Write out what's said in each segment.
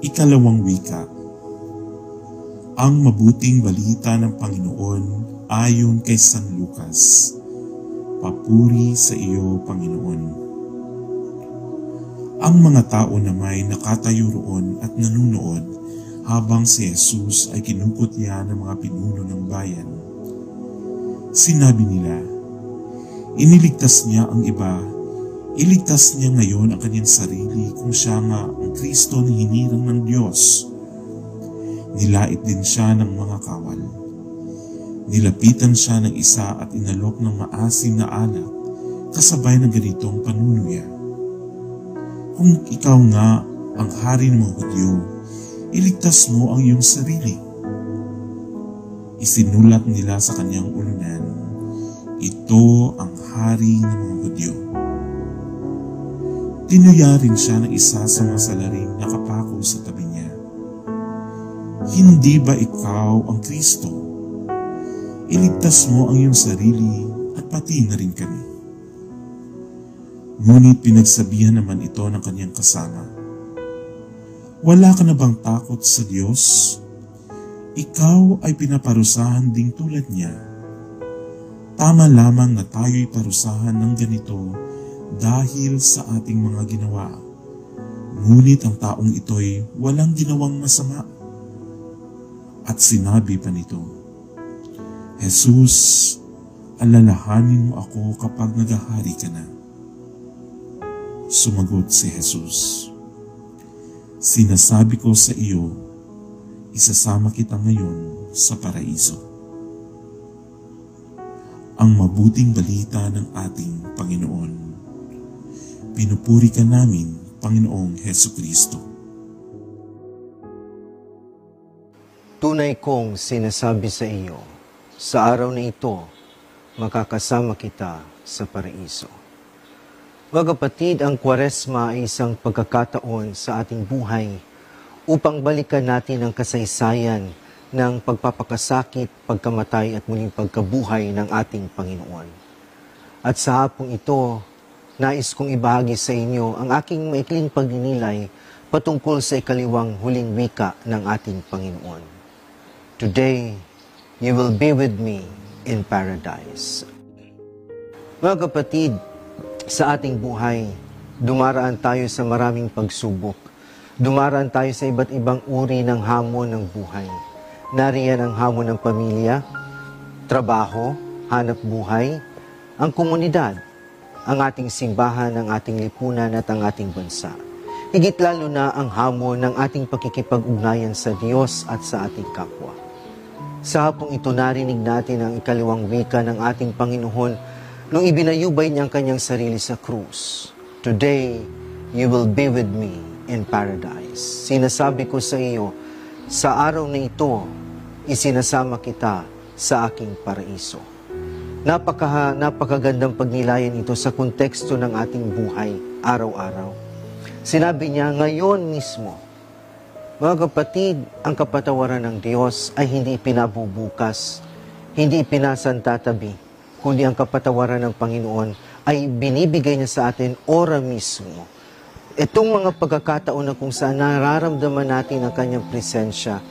Ikalawang wika. Ang mabuting balita ng Panginoon ayon kay San Lucas. Papuri sa iyo, Panginoon. Ang mga tao na may nakatayo roon at nanunood habang si Jesus ay kinukutya ng mga pinuno ng bayan. Sinabi nila, iniligtas niya ang iba, iligtas niya ngayon ang kanyang sarili kung siya nga ang Kristo na hinirang ng Diyos. Nilait din siya ng mga kawal. Nilapitan siya ng isa at inalok ng maasim na alak kasabay ng ganitong panunuya. Kung ikaw nga ang hari ng mga Hudyo, iligtas mo ang iyong sarili. Isinulat nila sa kanyang ulunan, ito ang hari ng mga Hudyo. Tinuya rin siya ng isa sa mga salaring nakapako sa tabi niya. Hindi ba ikaw ang Kristo? Iligtas mo ang iyong sarili at pati na rin kami. Ngunit pinagsabihan naman ito ng kanyang kasama. Wala ka na bang takot sa Diyos? Ikaw ay pinaparusahan ding tulad niya. Tama lamang na tayo'y parusahan ng ganito dahil sa ating mga ginawa. Ngunit ang taong ito'y walang ginawang masama. At sinabi pa nito, Jesus, alalahanin mo ako kapag naghahari ka na. Sumagot si Jesus, sinasabi ko sa iyo, isasama kita ngayon sa paraiso. Ang mabuting balita ng ating Panginoon. Pinupuri ka namin, Panginoong Hesukristo. Tunay kong sinasabi sa iyo, sa araw na ito, makakasama kita sa paraiso. Mga kapatid, ang Kwaresma ay isang pagkakataon sa ating buhay upang balikan natin ang kasaysayan ng pagpapakasakit, pagkamatay at muling pagkabuhay ng ating Panginoon. At sa hapong ito, nais kong ibahagi sa inyo ang aking maikling pagninilay patungkol sa ikaliwang huling wika ng ating Panginoon. Today, you will be with me in paradise. Mga kapatid, sa ating buhay, dumaraan tayo sa maraming pagsubok. Dumaraan tayo sa iba't ibang uri ng hamon ng buhay. Nariyan ang hamon ng pamilya, trabaho, hanap buhay, ang komunidad, ang ating simbahan, ang ating lipunan at ang ating bansa. Higit lalo na ang hamon ng ating pakikipag-ugnayan sa Diyos at sa ating kapwa. Sa hapong ito, narinig natin ang ikaliwang wika ng ating Panginoon nung ibinayubay niya ang kanyang sarili sa krus. Today, you will be with me in paradise. Sinasabi ko sa iyo, sa araw na ito, isinasama kita sa aking paraiso. Napakagandang pagnilayan ito sa konteksto ng ating buhay, araw-araw. Sinabi niya, ngayon mismo, mga kapatid, ang kapatawaran ng Diyos ay hindi pinabubukas, hindi pinasantatabi, kundi ang kapatawaran ng Panginoon ay binibigay niya sa atin ora mismo. Itong mga pagkakataon na kung saan nararamdaman natin ang kanyang presensya,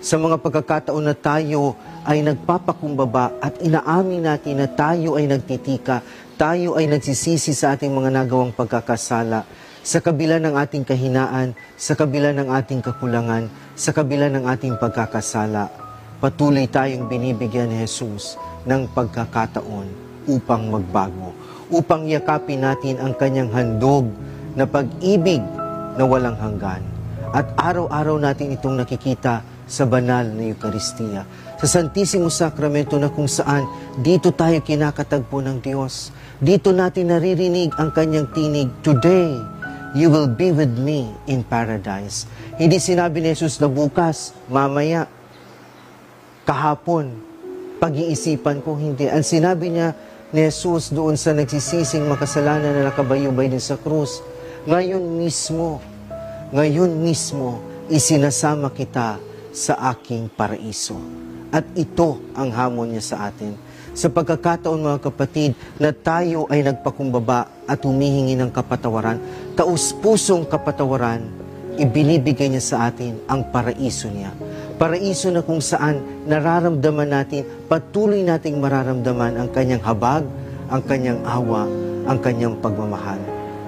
sa mga pagkakataon na tayo ay nagpapakumbaba at inaamin natin na tayo ay nagtitika, tayo ay nagsisisi sa ating mga nagawang pagkakasala, sa kabila ng ating kahinaan, sa kabila ng ating kakulangan, sa kabila ng ating pagkakasala, patuloy tayong binibigyan ni Jesus ng pagkakataon upang magbago, upang yakapin natin ang kanyang handog na pag-ibig na walang hanggan. At araw-araw natin itong nakikita sa banal na Eucharistia, sa Santissimo Sacramento na kung saan dito tayo kinakatagpo ng Diyos. Dito natin naririnig ang kanyang tinig, today, you will be with me in paradise. Hindi sinabi ni Jesus na bukas, mamaya, kahapon, pag-iisipan ko, hindi. Ang sinabi niya ni Jesus doon sa nagsisising makasalanan na nakabayubay din sa krus, ngayon mismo, isinasama kita sa aking paraiso. At ito ang hamon niya sa atin. Sa pagkakataon, mga kapatid, na tayo ay nagpakumbaba at humihingi ng kapatawaran, taus-pusong kapatawaran, ibinibigay niya sa atin ang paraiso niya. Paraiso na kung saan nararamdaman natin, patuloy nating mararamdaman ang kanyang habag, ang kanyang awa, ang kanyang pagmamahal.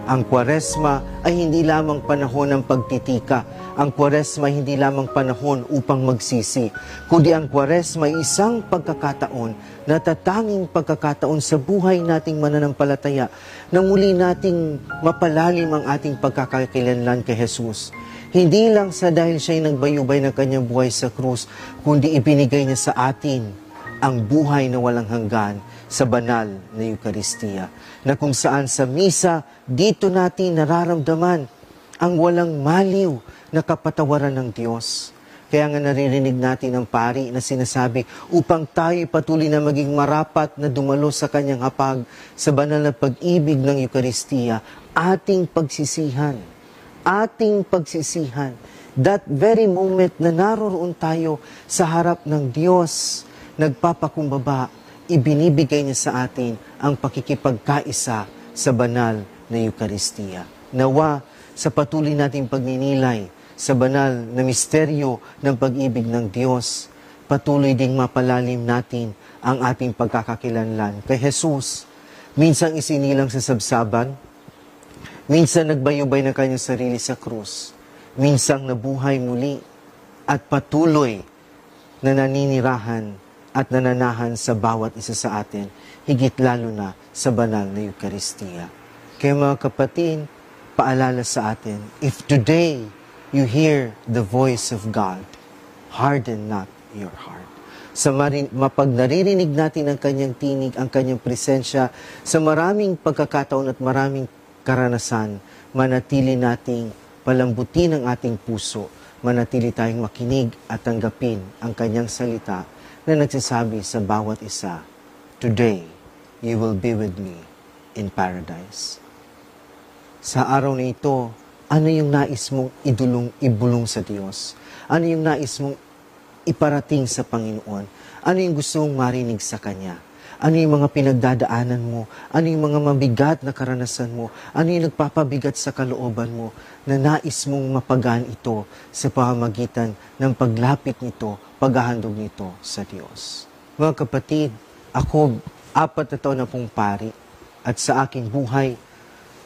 Ang Kwaresma ay hindi lamang panahon ng pagtitika. Ang Kwaresma ay hindi lamang panahon upang magsisi, kundi ang Kwaresma ay isang pagkakataon, natatanging pagkakataon sa buhay nating mananampalataya na muli nating mapalalim ang ating pagkakakilanlan kay Jesus. Hindi lang sa dahil siya'y nagbayubay ng kanyang buhay sa krus, kundi ibinigay niya sa atin ang buhay na walang hanggan sa banal na Eukaristiya, na kung saan sa misa, dito natin nararamdaman ang walang maliw na kapatawaran ng Diyos. Kaya nga naririnig natin ang pari na sinasabi, upang tayo patuloy na maging marapat na dumalo sa kanyang hapag, sa banal na pag-ibig ng Eukaristiya, ating pagsisihan. That very moment na naroroon tayo sa harap ng Diyos, nagpapakumbaba, ibinibigay niya sa atin ang pakikipagkaisa sa banal na Eukaristiya. Nawa sa patuloy nating pagninilay sa banal na misteryo ng pag-ibig ng Diyos, patuloy ding mapalalim natin ang ating pagkakakilanlan kay Jesus. Minsan isinilang sa sabsaban, minsan nagbayubay ng kanyang sarili sa krus, minsan nabuhay muli at patuloy na naninirahan at nananahan sa bawat isa sa atin, higit lalo na sa banal na Eukaristiya. Kaya mga kapatid, paalala sa atin, if today you hear the voice of God, harden not your heart. Mapag naririnig natin ang kanyang tinig, ang kanyang presensya, sa maraming pagkakataon at maraming karanasan, manatili nating palambutin ang ating puso, manatili tayong makinig at tanggapin ang kanyang salita na nagsasabi sa bawat isa, today, you will be with me in paradise. Sa araw na ito, ano yung nais mong ibulong sa Diyos? Ano yung nais mong iparating sa Panginoon? Ano yung gusto mong marinig sa Kanya? Ano yung mga pinagdadaanan mo? Ano yung mga mabigat na karanasan mo? Ano yung nagpapabigat sa kalooban mo na nais mong mapagaan ito sa pamamagitan ng paglapit nito, paghahandog nito sa Diyos? Mga kapatid, ako 4 na taon na pong pari at sa aking buhay,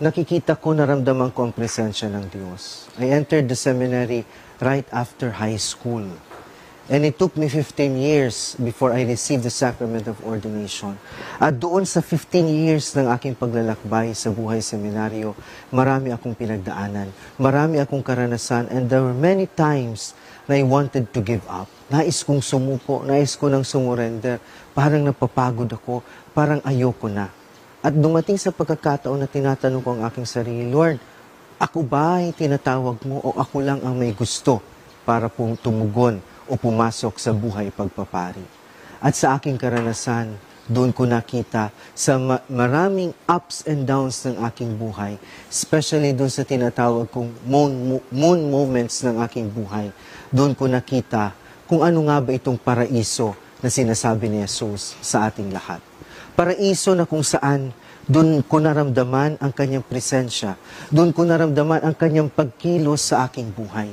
nakikita ko, naramdaman ko ang presensya ng Diyos. I entered the seminary right after high school. And it took me 15 years before I received the sacrament of ordination. At doon sa 15 years ng aking paglalakbay sa buhay seminaryo, marami akong pinagdaanan, marami akong karanasan, and there were many times na I wanted to give up. Nais kong sumuko, nais ko nang sumurrender, parang napapagod ako, parang ayoko na. At dumating sa pagkakataon na tinatanong ko ang aking sarili, Lord, ako ba ay tinatawag mo o ako lang ang may gusto para pong tumugon o pumasok sa buhay pagpapari? At sa aking karanasan, doon ko nakita sa maraming ups and downs ng aking buhay, especially doon sa tinatawag kong moon moments ng aking buhay, doon ko nakita kung ano nga ba itong paraiso na sinasabi ni Jesus sa ating lahat. Paraiso na kung saan doon ko naramdaman ang kanyang presensya, doon ko naramdaman ang kanyang pagkilos sa aking buhay.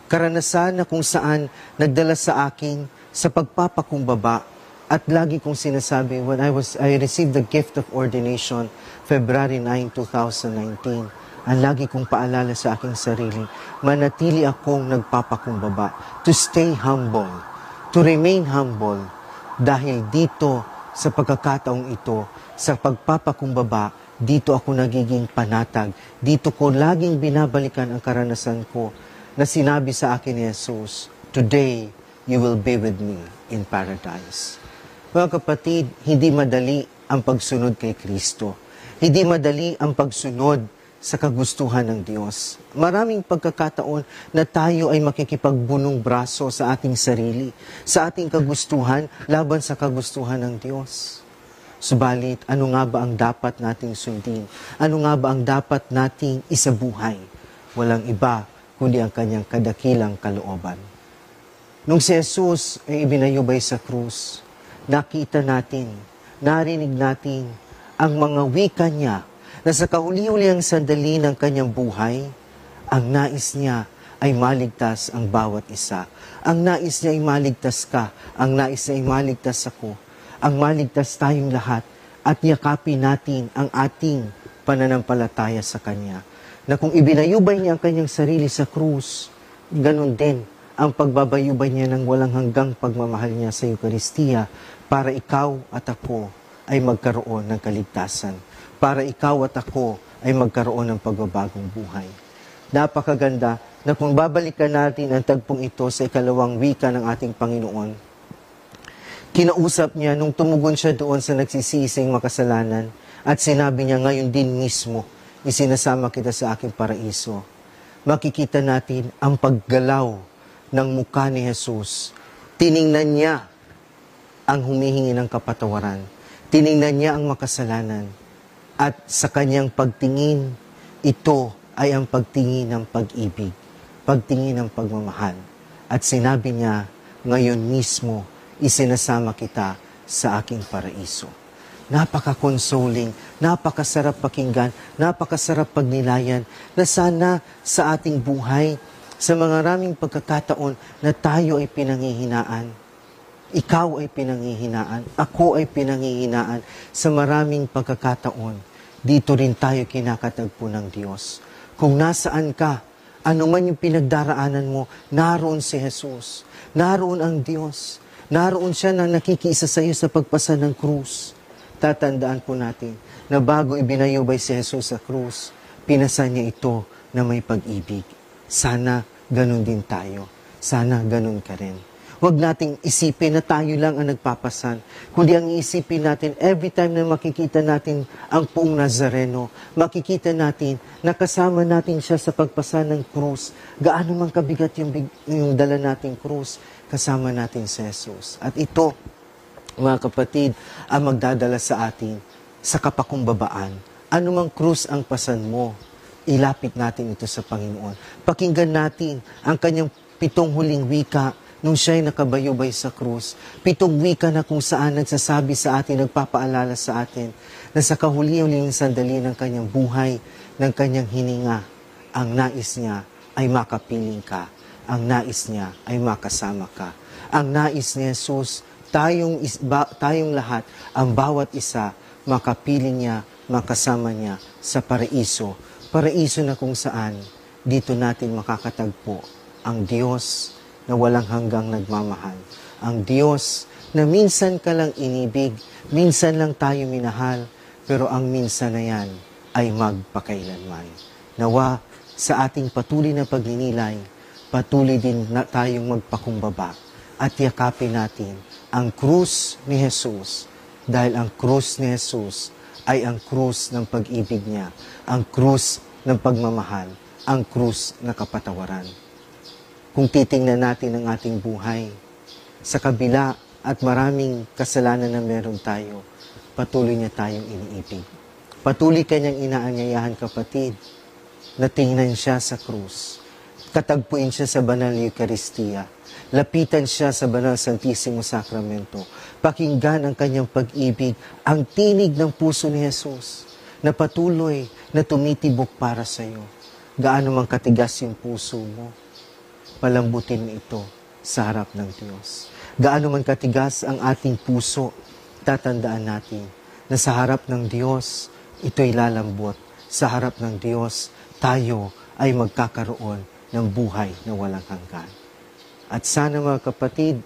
Karanasan na kung saan nagdala sa akin sa pagpapakumbaba at lagi kong sinasabi when I received the gift of ordination February 9, 2019, ang lagi kong paalala sa aking sarili, manatili akong nagpapakumbaba, to stay humble, to remain humble, dahil dito sa pagkakataong ito, sa pagpapakumbaba, dito ako nagiging panatag, dito ko laging binabalikan ang karanasan ko na sinabi sa akin ni Jesus, today you will be with me in paradise. Mga kapatid, hindi madali ang pagsunod kay Kristo. Hindi madali ang pagsunod sa kagustuhan ng Diyos. Maraming pagkakataon na tayo ay makikipagbunong braso sa ating sarili, sa ating kagustuhan, laban sa kagustuhan ng Diyos. Subalit, ano nga ba ang dapat nating sundin? Ano nga ba ang dapat nating isabuhay? Walang iba kundi ang kanyang kadakilang kalooban. Nung si Jesus ay ibinayubay sa krus, nakita natin, narinig natin ang mga wika niya na sa kahuli-huli ang sandali ng kanyang buhay, ang nais niya ay maligtas ang bawat isa. Ang nais niya ay maligtas ka. Ang nais niya ay maligtas ako. Ang maligtas tayong lahat at yakapin natin ang ating pananampalataya sa Kanya. Na kung ibinayubay niya ang Kanyang sarili sa krus, ganun din ang pagbabayubay niya ng walang hanggang pagmamahal niya sa Eucharistia para ikaw at ako ay magkaroon ng kaligtasan. Para ikaw at ako ay magkaroon ng pagbabagong buhay. Napakaganda na kung babalikan natin ang tagpong ito sa ikalawang wika ng ating Panginoon, kinausap niya nung tumugon siya doon sa nagsisising makasalanan at sinabi niya, ngayon din mismo, isinasama kita sa aking paraiso. Makikita natin ang paggalaw ng mukha ni Jesus. Tiningnan niya ang humihingi ng kapatawaran. Tiningnan niya ang makasalanan. At sa kanyang pagtingin, ito ay ang pagtingin ng pag-ibig, pagtingin ng pagmamahal. At sinabi niya, ngayon mismo, isinasama kita sa aking paraiso. Napaka-consoling, napakasarap pakinggan, napakasarap pagnilayan na sana sa ating buhay, sa mga raming pagkakataon na tayo ay pinanghihinaan. Ikaw ay pinanghihinaan, ako ay pinanghihinaan sa maraming pagkakataon. Dito rin tayo kinakatagpo ng Diyos. Kung nasaan ka, anuman yung pinagdaraanan mo, naroon si Jesus. Naroon ang Diyos. Naroon siya na nakikiisa sa iyo sa pagpasa ng krus. Tatandaan po natin na bago ibinayubay si Jesus sa krus, pinasa niya ito na may pag-ibig. Sana ganun din tayo. Sana ganun ka rin. Huwag nating isipin na tayo lang ang nagpapasan, kundi ang isipin natin every time na makikita natin ang Poong Nazareno, makikita natin na kasama natin siya sa pagpasan ng krus. Gaano man kabigat yung dala nating krus, kasama natin si Jesus. At ito, mga kapatid, ang magdadala sa atin sa kapakumbabaan. Ano mang krus ang pasan mo, ilapit natin ito sa Panginoon. Pakinggan natin ang kanyang 7 huling wika nung siya'y nakabayubay sa krus. 7 wika na kung saan nagsasabi sa atin, nagpapaalala sa atin, na sa kahuli-huling sandali ng kanyang buhay, ng kanyang hininga, ang nais niya ay makapiling ka. Ang nais niya ay makasama ka. Ang nais ni Jesus, tayong lahat, ang bawat isa, makapiling niya, makasama niya sa paraiso. Paraiso na kung saan, dito natin makakatagpo ang Diyos na walang hanggang nagmamahal. Ang Diyos na minsan ka lang inibig, minsan lang tayo minahal, pero ang minsan na yan ay magpakailanman. Nawa sa ating patuloy na pagninilay, patuloy din na tayong magpakumbaba at yakapin natin ang krus ni Jesus, dahil ang krus ni Jesus ay ang krus ng pag-ibig niya, ang krus ng pagmamahal, ang krus na kapatawaran. Kung titingnan natin ang ating buhay, sa kabila at maraming kasalanan na meron tayo, patuloy niya tayong iniibig. Patuloy kanyang inaanyayahan, kapatid, na tingnan siya sa krus. Katagpuin siya sa banal na Eucharistia. Lapitan siya sa banal Santissimo Sacramento. Pakinggan ang kanyang pag-ibig, ang tinig ng puso ni Jesus, na patuloy na tumitibok para sa iyo. Gaano mang katigas yung puso mo, palambutin mo ito sa harap ng Diyos. Gaano man katigas ang ating puso, tatandaan natin na sa harap ng Diyos, ito'y lalambot. Sa harap ng Diyos, tayo ay magkakaroon ng buhay na walang hanggan. At sana mga kapatid,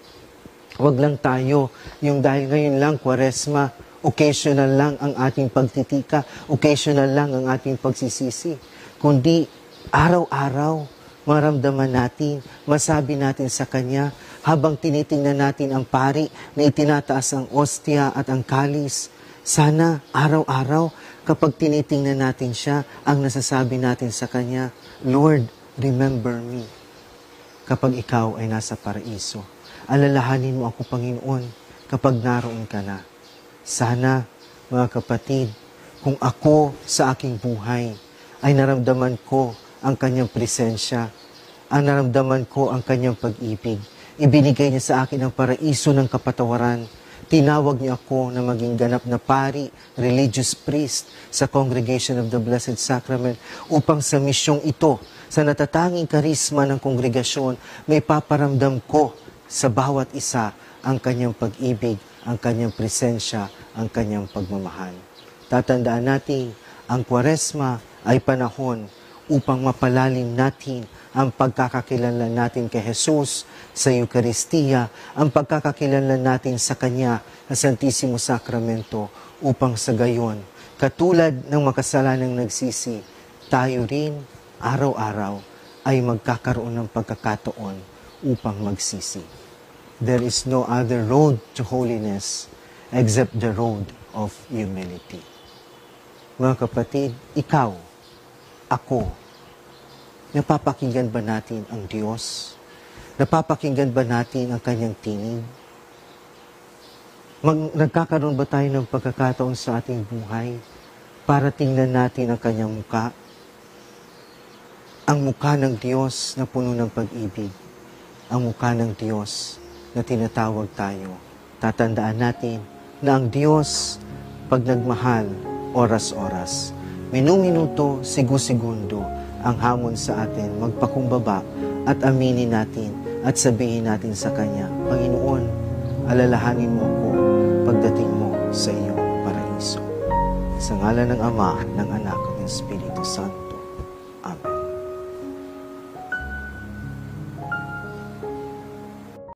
wag lang tayo yung dahil ngayon lang Kwaresma, occasional lang ang ating pagtitika, occasional lang ang ating pagsisisi, kundi araw-araw maramdaman natin, masabi natin sa Kanya, habang tinitingnan natin ang pari na itinataas ang ostia at ang kalis. Sana araw-araw, kapag tinitingnan natin siya, ang nasasabi natin sa Kanya, Lord, remember me. Kapag ikaw ay nasa paraiso, alalahanin mo ako, Panginoon, kapag naroon ka na. Sana, mga kapatid, kung ako sa aking buhay ay naramdaman ko ang kanyang presensya, ang naramdaman ko ang kanyang pag-ibig. Ibinigay niya sa akin ang paraiso ng kapatawaran. Tinawag niya ako na maging ganap na pari, religious priest sa Congregation of the Blessed Sacrament upang sa misyong ito Sa natatanging karisma ng kongregasyon, may paparamdam ko sa bawat isa ang kanyang pag-ibig, ang kanyang presensya, ang kanyang pagmamahal. Tatandaan natin, ang Kwaresma ay panahon upang mapalalim natin ang pagkakakilanlan natin kay Jesus sa Eukaristiya, ang pagkakakilanlan natin sa Kanya sa Santissimo Sacramento, upang sa gayon, katulad ng makasalanang nagsisi, tayo rin araw-araw ay magkakaroon ng pagkakataon upang magsisi. There is no other road to holiness except the road of humility. Mga kapatid, ikaw, ako, napapakinggan ba natin ang Diyos? Napapakinggan ba natin ang Kanyang tinig? Nagkakaroon ba tayo ng pagkakataon sa ating buhay para tingnan natin ang Kanyang muka? Ang mukha ng Diyos na puno ng pag-ibig. Ang mukha ng Diyos na tinatawag tayo. Tatandaan natin na ang Diyos, pag nagmahal, oras-oras, minu-minuto, sigu-segundo, ang hamon sa atin, magpakumbaba at aminin natin at sabihin natin sa Kanya, Panginoon, alalahanin mo ako pagdating mo sa iyong paraiso. Sa ngalan ng Ama, ng Anak, at ng Espiritu Santo. Amen.